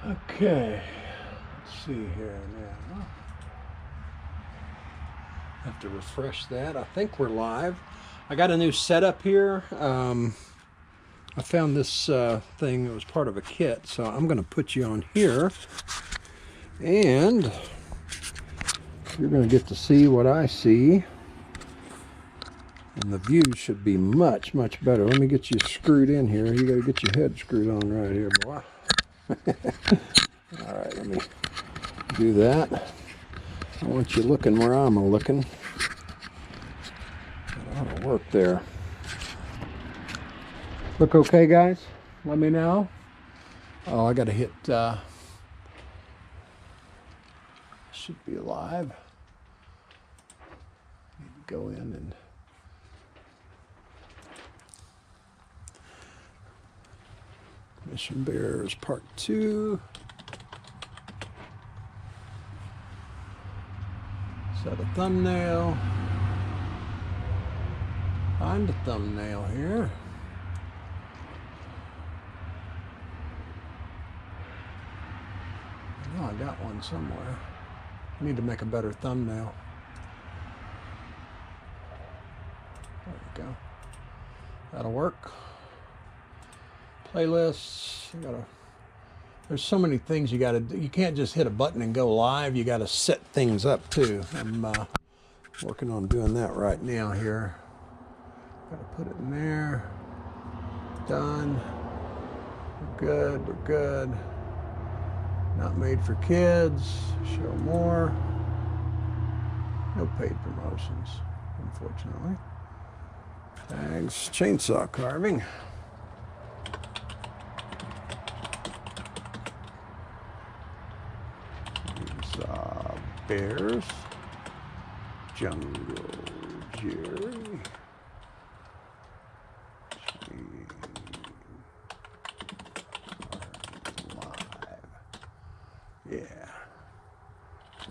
Okay, let's see here now. Have to refresh that. I think we're live. I got a new setup here. I found this thing that was part of a kit, so I'm going to put you on here, and you're going to get to see what I see, and the view should be much better. Let me get you screwed in here. You got to get your head screwed on right here, boy. All right, let me do that. I want you looking where I'm looking. That ought to work there. Look okay, guys? Let me know. Oh, I got to hit, should be live. Need to go in and Mission Bears Part 2. Set a thumbnail. Find a thumbnail here. Oh, I got one somewhere. I need to make a better thumbnail. There we go. That'll work. Playlists. There's so many things you gotta do. You can't just hit a button and go live. You gotta set things up too. I'm working on doing that right now here. Gotta put it in there. Done. We're good. We're good. Not made for kids. Show more. No paid promotions, unfortunately. Tags. Chainsaw carving. Bears, Jungle Jerry, Live, yeah,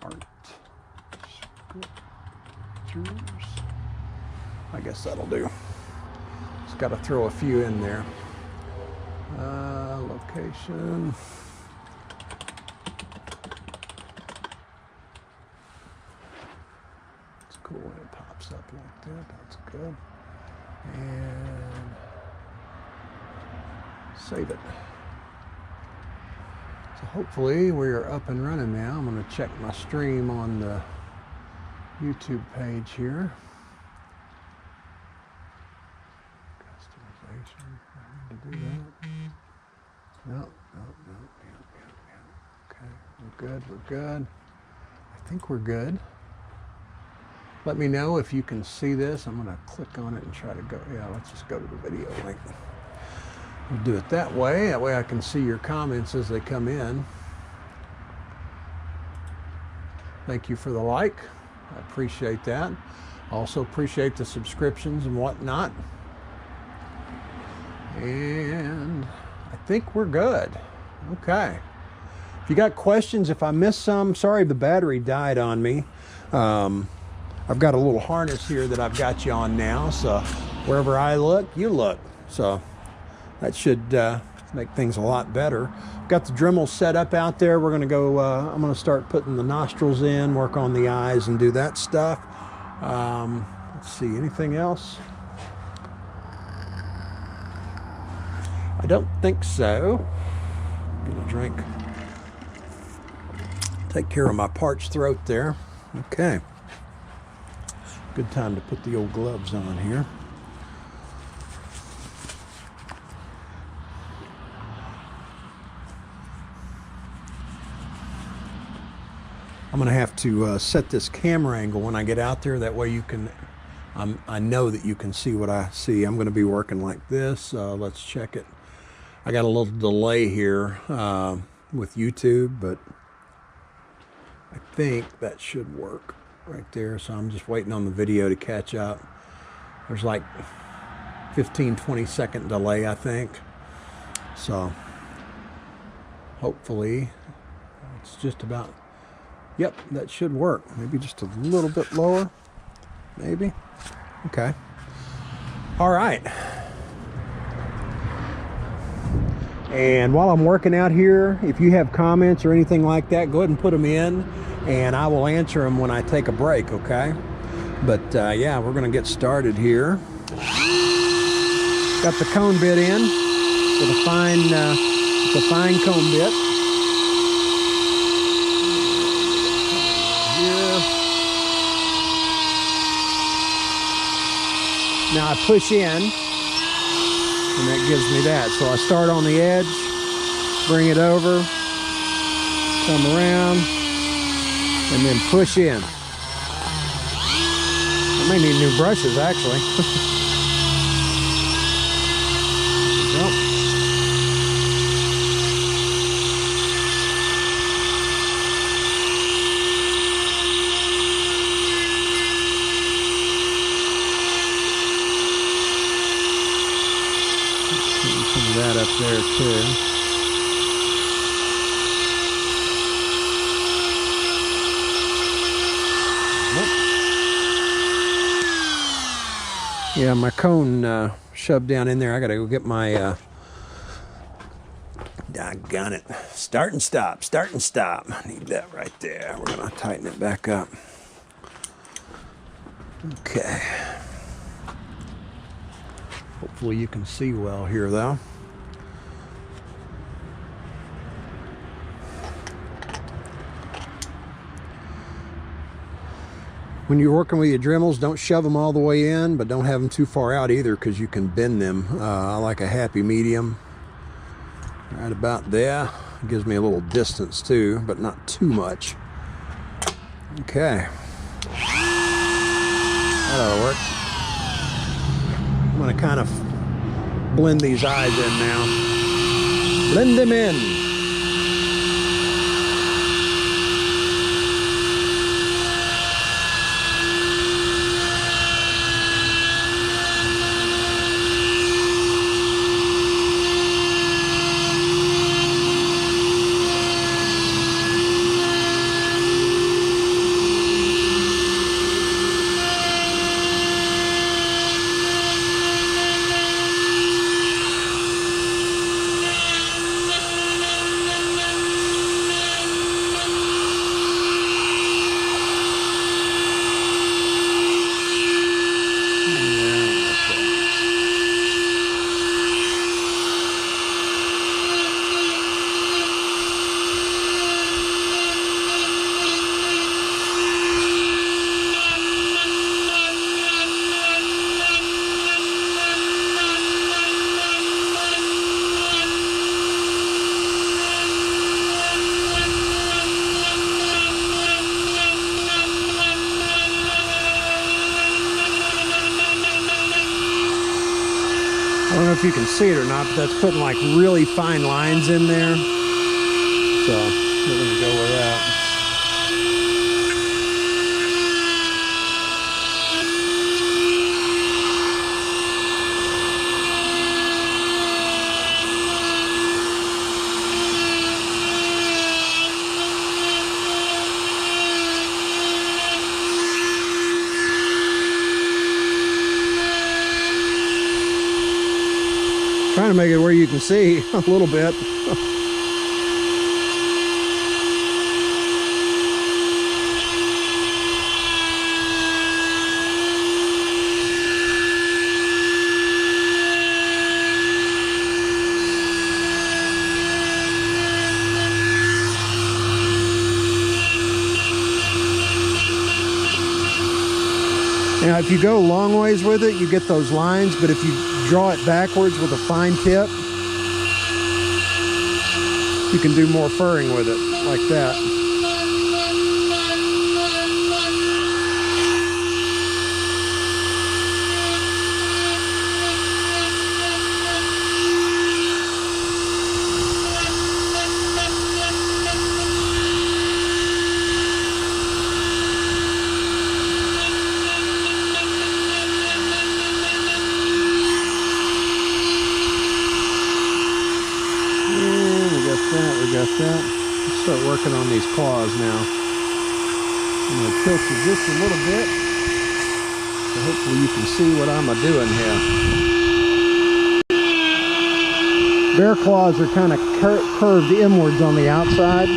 Art, Scriptures. I guess that'll do. Just got to throw a few in there. Location. Cool when it pops up like that. That's good. And save it. So hopefully we are up and running now. I'm going to check my stream on the YouTube page here. Customization. I need to do that. No. Okay, we're good. We're good. I think we're good. Let me know if you can see this. I'm going to click on it and try to go. Yeah, let's just go to the video link. We'll do it that way. That way I can see your comments as they come in. Thank you for the like. I appreciate that. Also appreciate the subscriptions and whatnot. And I think we're good. Okay. If you got questions, if I missed some, sorry the battery died on me. I've got a little harness here that I've got you on now, so wherever I look, you look. So that should make things a lot better. Got the Dremel set up out there. We're going to go, I'm going to start putting the nostrils in, work on the eyes, and do that stuff. Let's see, anything else? I don't think so. I'm going to drink. Take care of my parched throat there. Okay. Good time to put the old gloves on here. I'm going to have to set this camera angle when I get out there. That way you can, I know that you can see what I see. I'm going to be working like this. Let's check it. I got a little delay here with YouTube, but I think that should work right there. So I'm just waiting on the video to catch up. There's like 15-20 second delay, I think. So hopefully it's just about, yep, that should work. Maybe just a little bit lower, maybe. Okay. All right. And while I'm working out here, if you have comments or anything like that, go ahead and put them in, and I will answer them when I take a break, okay? But yeah, we're gonna get started here. Got the cone bit in with a fine, it's a fine cone bit. Here. Now I push in, and that gives me that. So I start on the edge, bring it over, come around, and then push in. I may need new brushes, actually. Well. Some of that up there too. Yeah, my cone shoved down in there. I gotta go get my doggone it. Start and stop, start and stop. I need that right there. We're gonna tighten it back up. Okay. Hopefully you can see well here though. When you're working with your Dremels, don't shove them all the way in, but don't have them too far out either, because you can bend them. I like a happy medium. Right about there. It gives me a little distance too, but not too much. Okay. That ought to work. I'm going to kind of blend these eyes in now. Blend them in. I don't know if you can see it or not, but that's putting like really fine lines in there. So we're going to go with that. Trying to make it where you can see a little bit. Now, if you go long ways with it, you get those lines, but if you draw it backwards with a fine tip, you can do more furring with it, like that. We got that. Let's start working on these claws now. I'm going to tilt you just a little bit, so hopefully you can see what I'm doing here. Bear claws are kind of curved inwards on the outside.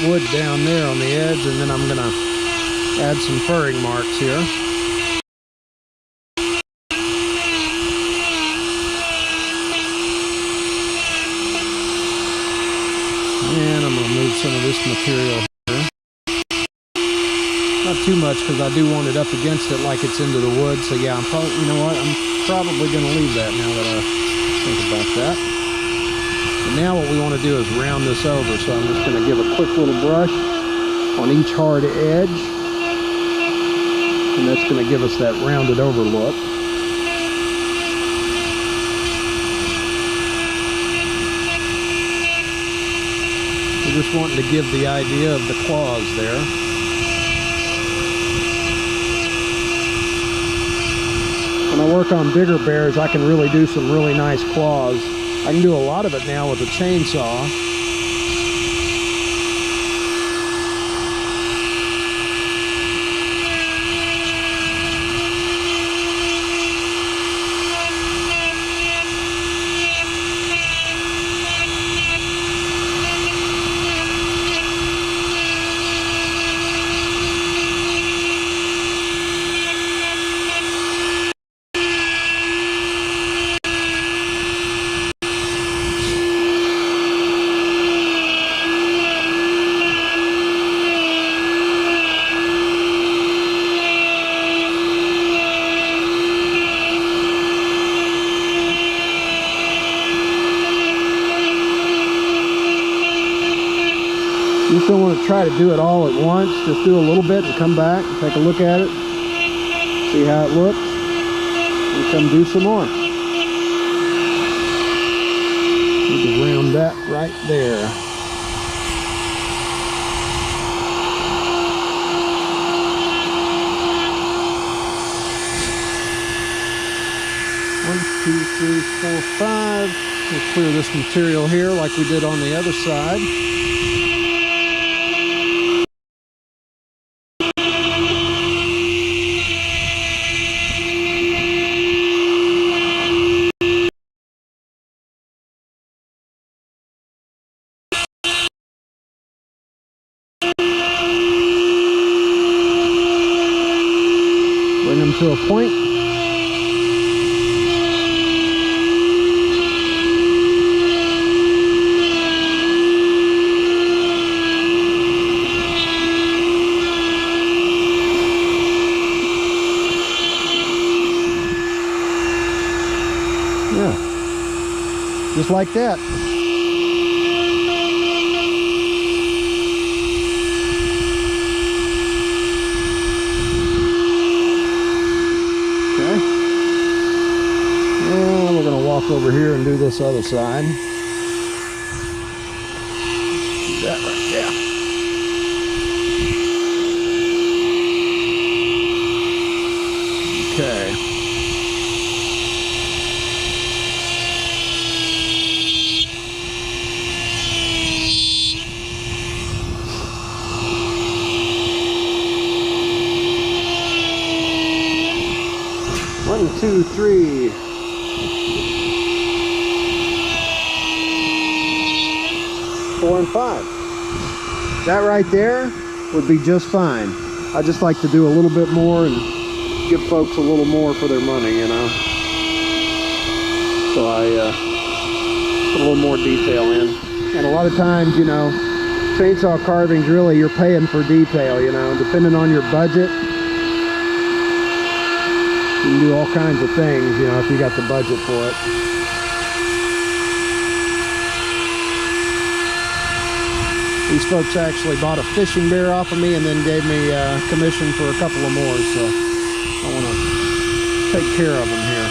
Wood down there on the edge, and then I'm going to add some furring marks here. And I'm going to move some of this material here. Not too much, because I do want it up against it like it's into the wood. So yeah, I'm probably, you know what, I'm probably going to leave that now that I think about that. And now what we want to do is round this over, so I'm just going to give a quick little brush on each hard edge, and that's going to give us that rounded over look. We're just wanting to give the idea of the claws there. When I work on bigger bears, I can really do some really nice claws. I can do a lot of it now with a chainsaw. You just don't want to try to do it all at once. Just do a little bit and come back and take a look at it, see how it looks, and come do some more. Need to round that right there. One, two, three, four, five. We'll clear this material here like we did on the other side. Bring them to a point. just like that. Okay. And we're going to walk over here and do this other side. That right there. Okay. One, two, three. Four and five. That right there would be just fine. I just like to do a little bit more and give folks a little more for their money, you know. So I put a little more detail in. And a lot of times, you know, chainsaw carvings, really, you're paying for detail, you know. Depending on your budget, you can do all kinds of things, you know, if you got the budget for it. These folks actually bought a fishing bear off of me and then gave me commission for a couple of more, so I want to take care of them here.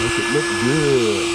Make it look good.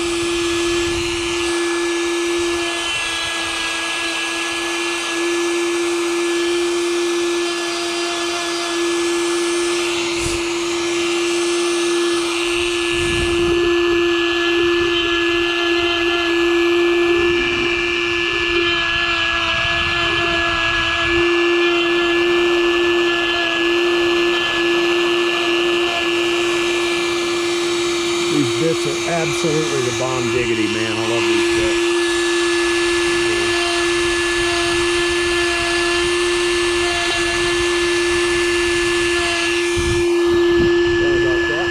These bits are absolutely the bomb diggity, man. I love these bits. Sorry about that.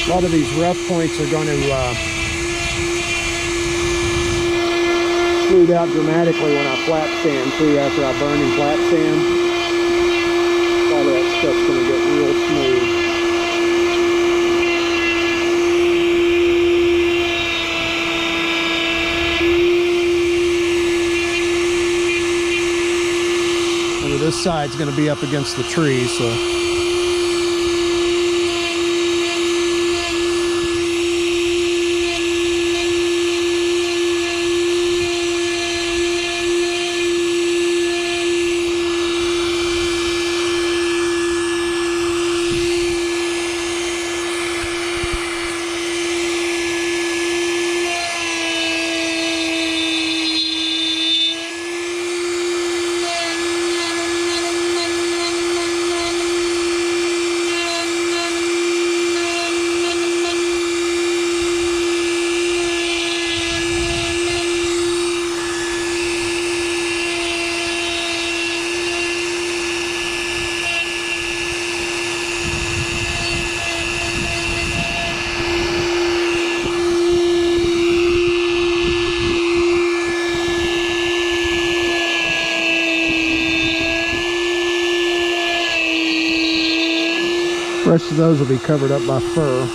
A lot of these rough points are going to smooth out dramatically when I flat sand too, after I burn and flat sand. A lot of that stuff's going to get real smooth. And this side's going to be up against the tree, so the rest of those will be covered up by fur.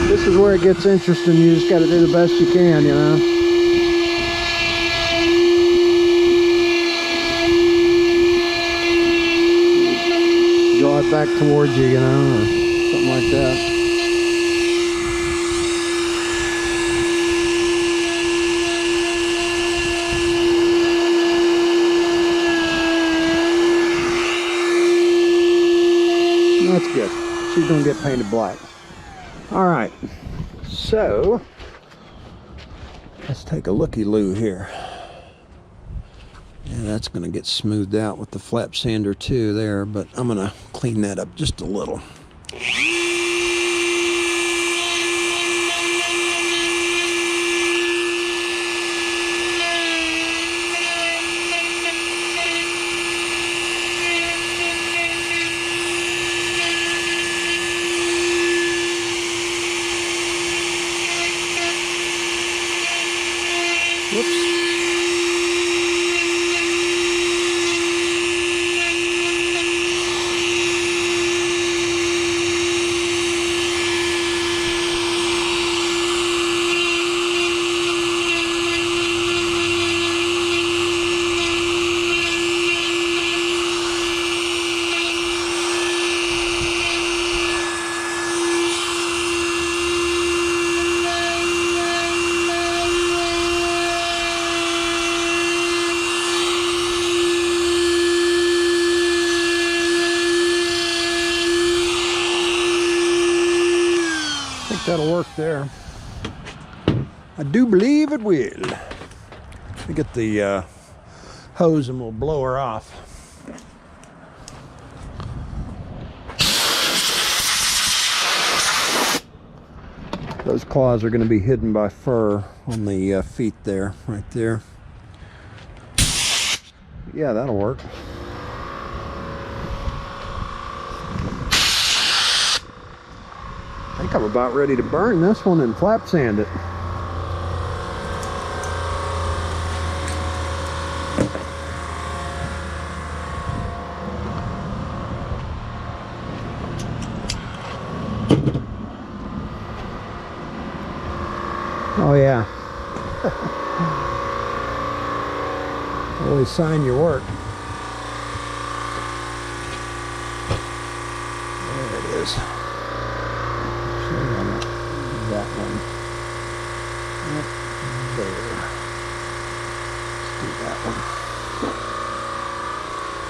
This is where it gets interesting. You just got to do the best you can, you know. Draw it back towards you, you know, or something like that. That's good. She's going to get painted black. All right. So, Let's take a looky-loo here. Yeah, that's going to get smoothed out with the flap sander too there, but I'm going to clean that up just a little. Whoops. That'll work there. I do believe it will. Let me get the hose and we'll blow her off. Those claws are going to be hidden by fur on the feet there, right there. Yeah, that'll work. I think I'm about ready to burn this one and flap sand it. Oh yeah. Always sign your work. There it is. That one. Right there. Let's do that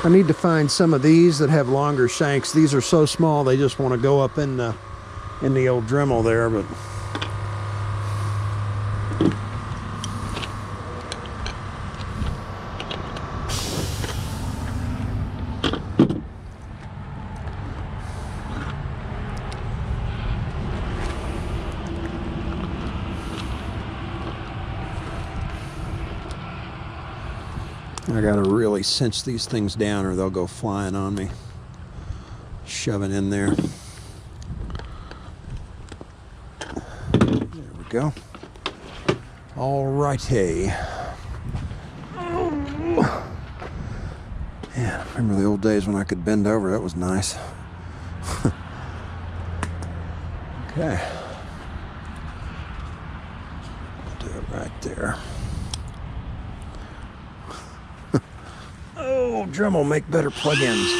one. I need to find some of these that have longer shanks. These are so small they just want to go up in the old Dremel there, but I gotta really cinch these things down or they'll go flying on me. Shove it in there. There we go. All righty. Yeah, remember the old days when I could bend over? That was nice. Okay. Do it right there. Oh, Dremel make better plugins.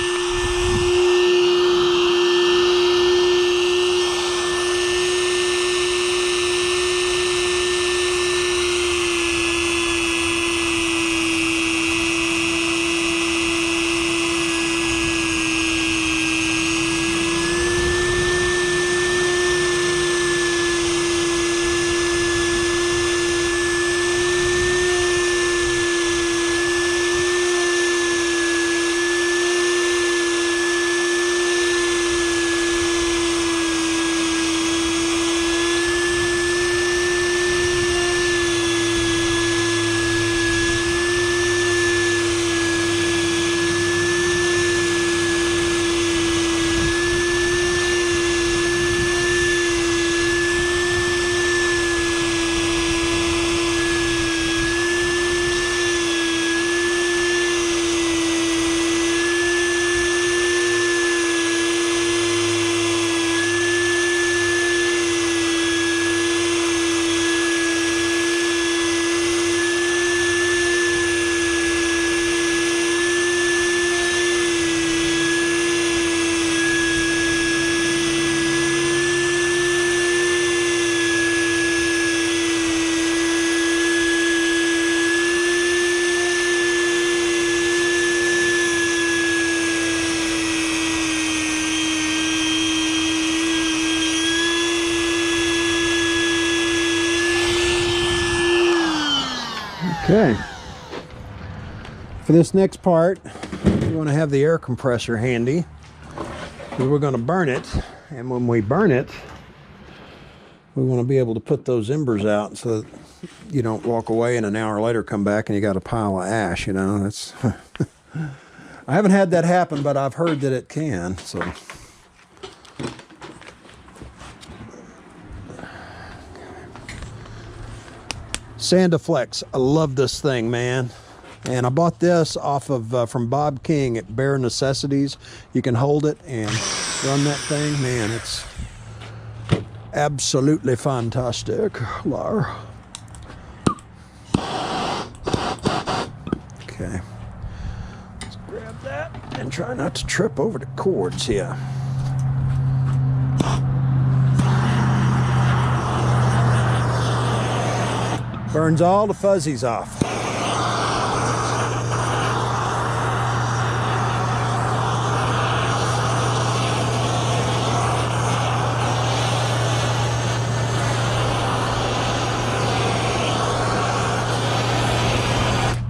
Okay. For this next part, we want to have the air compressor handy because we're going to burn it. And when we burn it, we want to be able to put those embers out so that you don't walk away and an hour later come back and you got a pile of ash, you know. That's I haven't had that happen, but I've heard that it can. So Sandaflex, I love this thing, man. And I bought this off of from Bob King at Bare Necessities. You can hold it and run that thing, man. It's absolutely fantastic. Lar. Okay. Let's grab that and try not to trip over the cords here. Burns all the fuzzies off.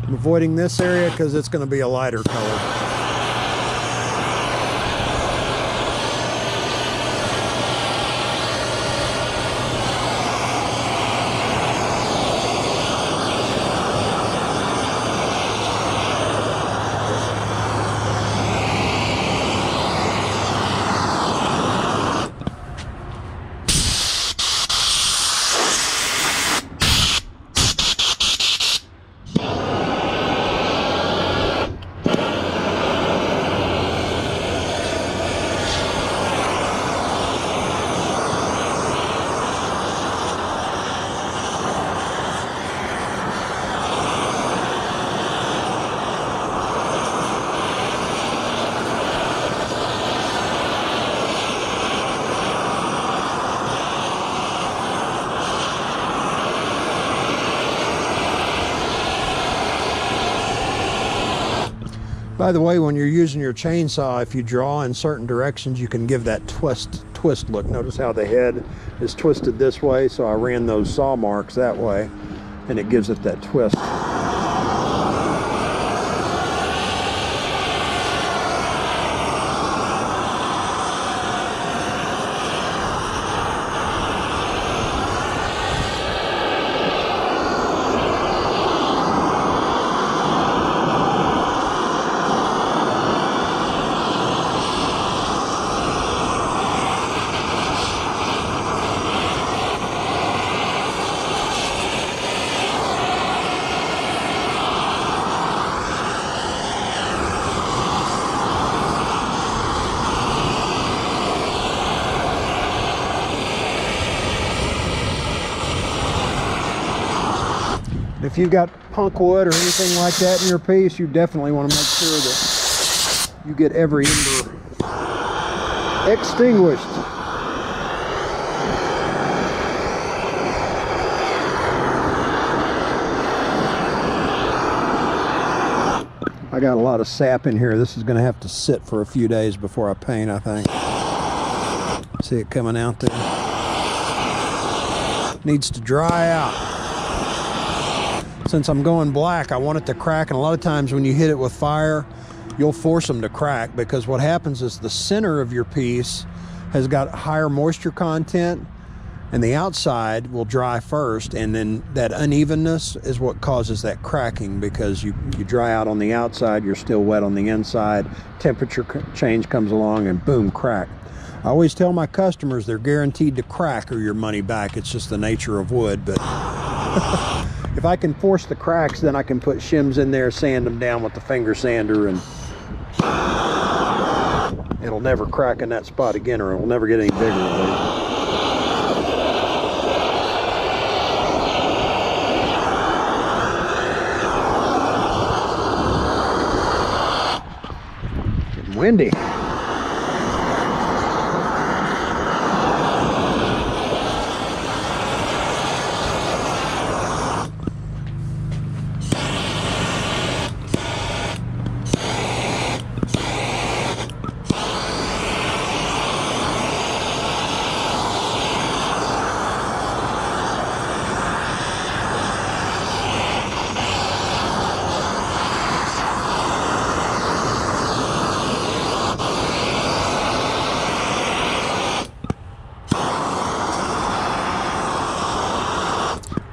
I'm avoiding this area because it's going to be a lighter color. By the way, when you're using your chainsaw, if you draw in certain directions, you can give that twist look. Notice how the head is twisted this way, so I ran those saw marks that way, and it gives it that twist. If you've got punk wood or anything like that in your piece, you definitely want to make sure that you get every ember extinguished. I got a lot of sap in here. This is going to have to sit for a few days before I paint, I think. See it coming out there? Needs to dry out. Since I'm going black, I want it to crack, and a lot of times when you hit it with fire, you'll force them to crack, because what happens is the center of your piece has got higher moisture content, and the outside will dry first, and then that unevenness is what causes that cracking, because you dry out on the outside, you're still wet on the inside, temperature change comes along, and boom, crack. I always tell my customers they're guaranteed to crack or your money back. It's just the nature of wood, but if I can force the cracks, then I can put shims in there, sand them down with the finger sander, and it'll never crack in that spot again, or it'll never get any bigger. Getting windy.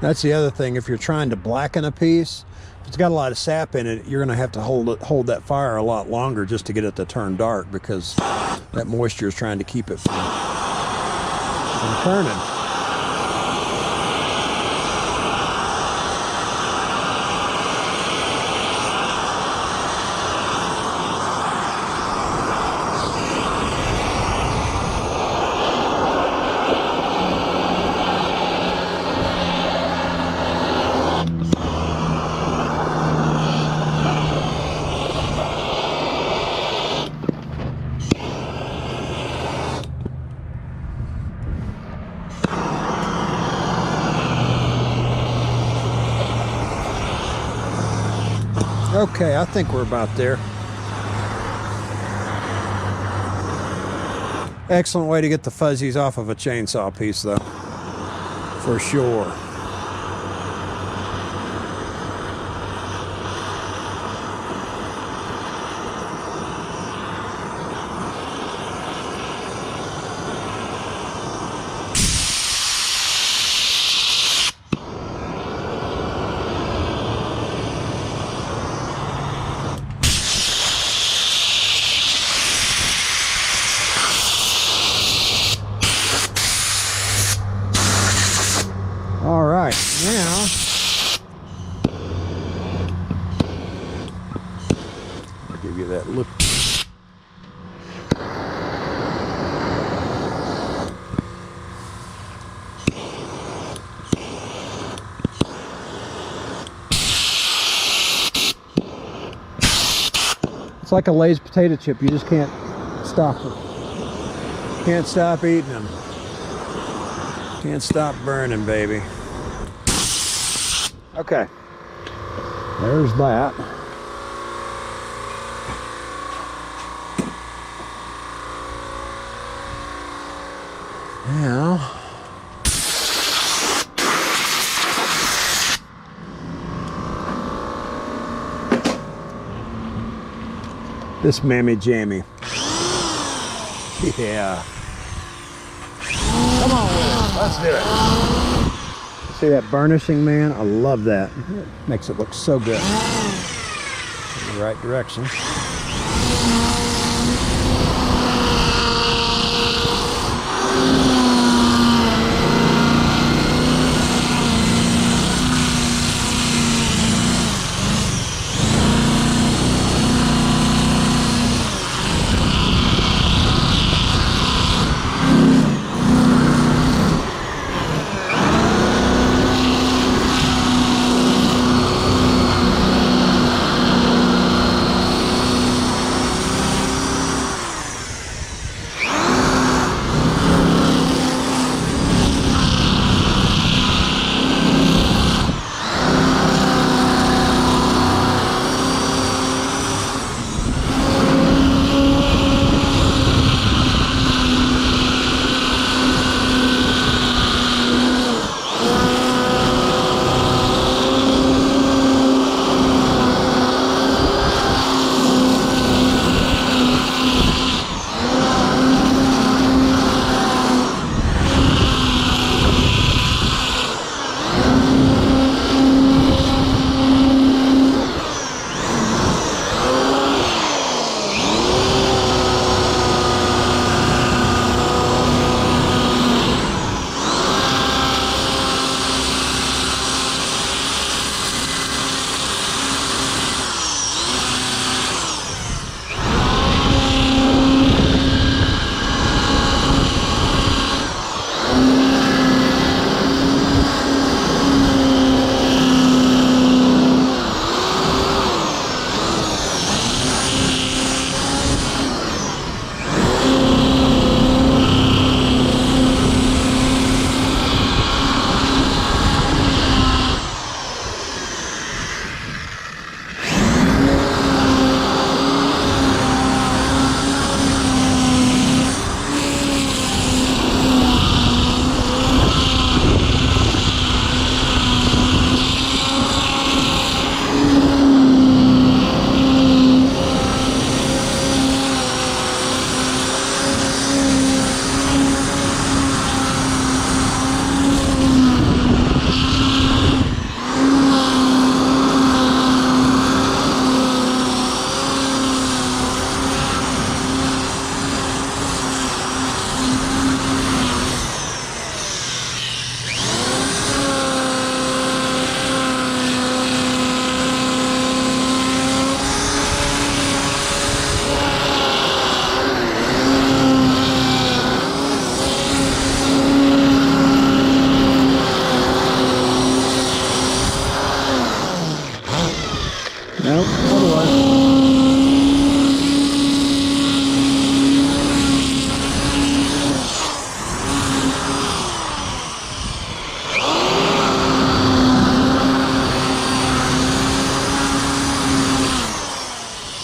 That's the other thing. If you're trying to blacken a piece, if it's got a lot of sap in it, you're going to have to hold that fire a lot longer just to get it to turn dark, because that moisture is trying to keep it from turning. Okay, I think we're about there. Excellent way to get the fuzzies off of a chainsaw piece, though, for sure. All right, now I'll give you that look. It's like a Lay's potato chip. You just can't stop them. Can't stop eating them. Can't stop burning, baby. Okay, there's that. Now, this mammy jammy. Yeah. Come on with it. Let's do it. See that burnishing, man? I love that. It makes it look so good. In the right direction.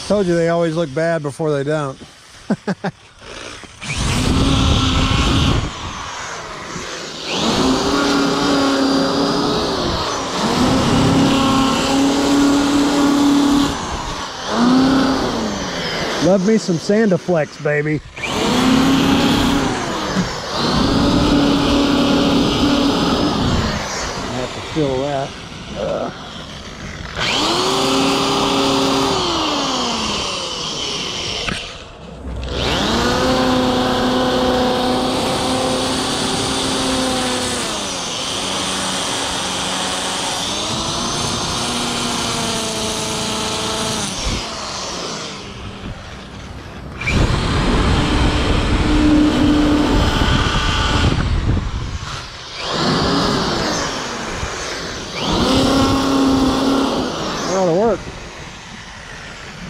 Told you they always look bad before they don't. Love me some Sandaflex, baby. I have to fill that.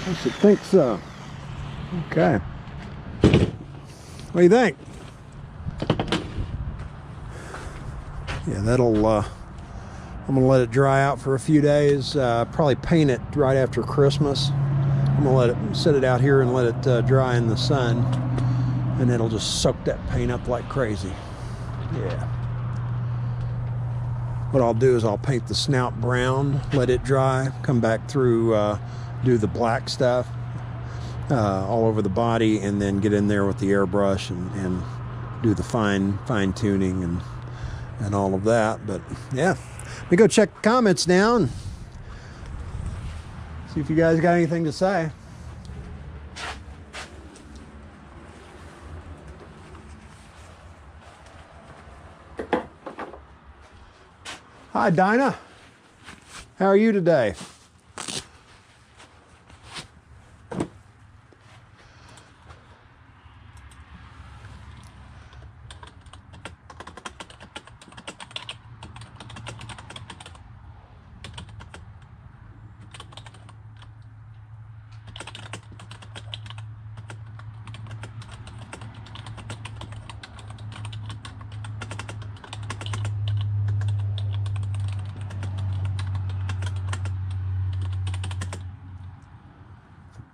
I should think so. Okay. What do you think? Yeah, that'll, I'm gonna let it dry out for a few days. Probably paint it right after Christmas. I'm gonna let it, set it out here and let it dry in the sun. And it'll just soak that paint up like crazy. Yeah. What I'll do is I'll paint the snout brown, let it dry, come back through, do the black stuff all over the body, and then get in there with the airbrush and do the fine tuning and all of that. But yeah, let me go check the comments now and see if you guys got anything to say. Hi Dinah, how are you today?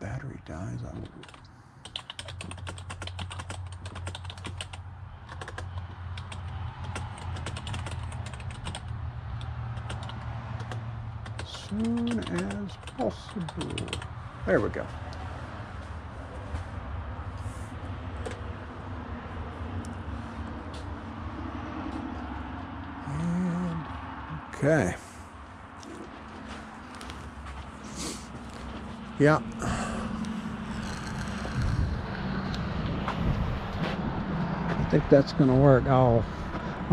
Battery dies, I will. Soon as possible. There we go. And okay. Yeah. I think that's going to work. I'm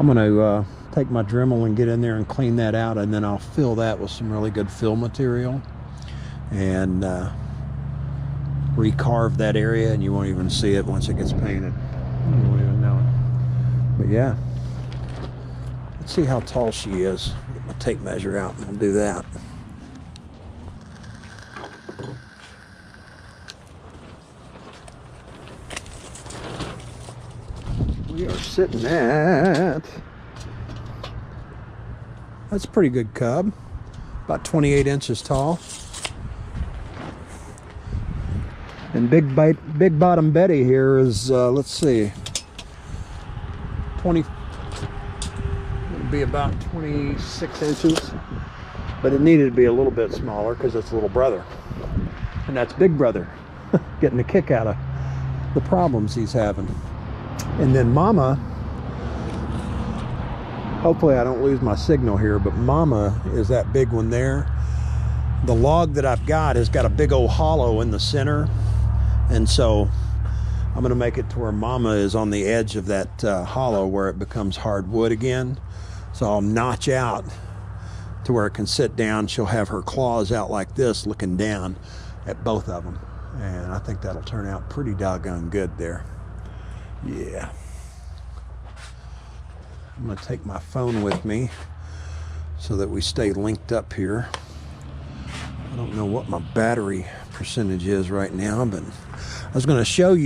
going to take my Dremel and get in there and clean that out, and then I'll fill that with some really good fill material and recarve that area, and you won't even see it once it gets painted. You won't even know it. But yeah, let's see how tall she is. Get my tape measure out and we'll do that. We are sitting at, that's a pretty good cub, about 28 inches tall. And big bottom Betty here is, let's see, 20, it'll be about 26 inches, but it needed to be a little bit smaller because it's little brother. And that's big brother getting a kick out of the problems he's having. And then Mama, hopefully I don't lose my signal here, but Mama is that big one there. The log that I've got has got a big old hollow in the center, and so I'm going to make it to where Mama is on the edge of that hollow where it becomes hardwood again. So I'll notch out to where it can sit down. She'll have her claws out like this looking down at both of them, and I think that'll turn out pretty doggone good there. Yeah. I'm going to take my phone with me so that we stay linked up here. I don't know what my battery percentage is right now, but I was going to show you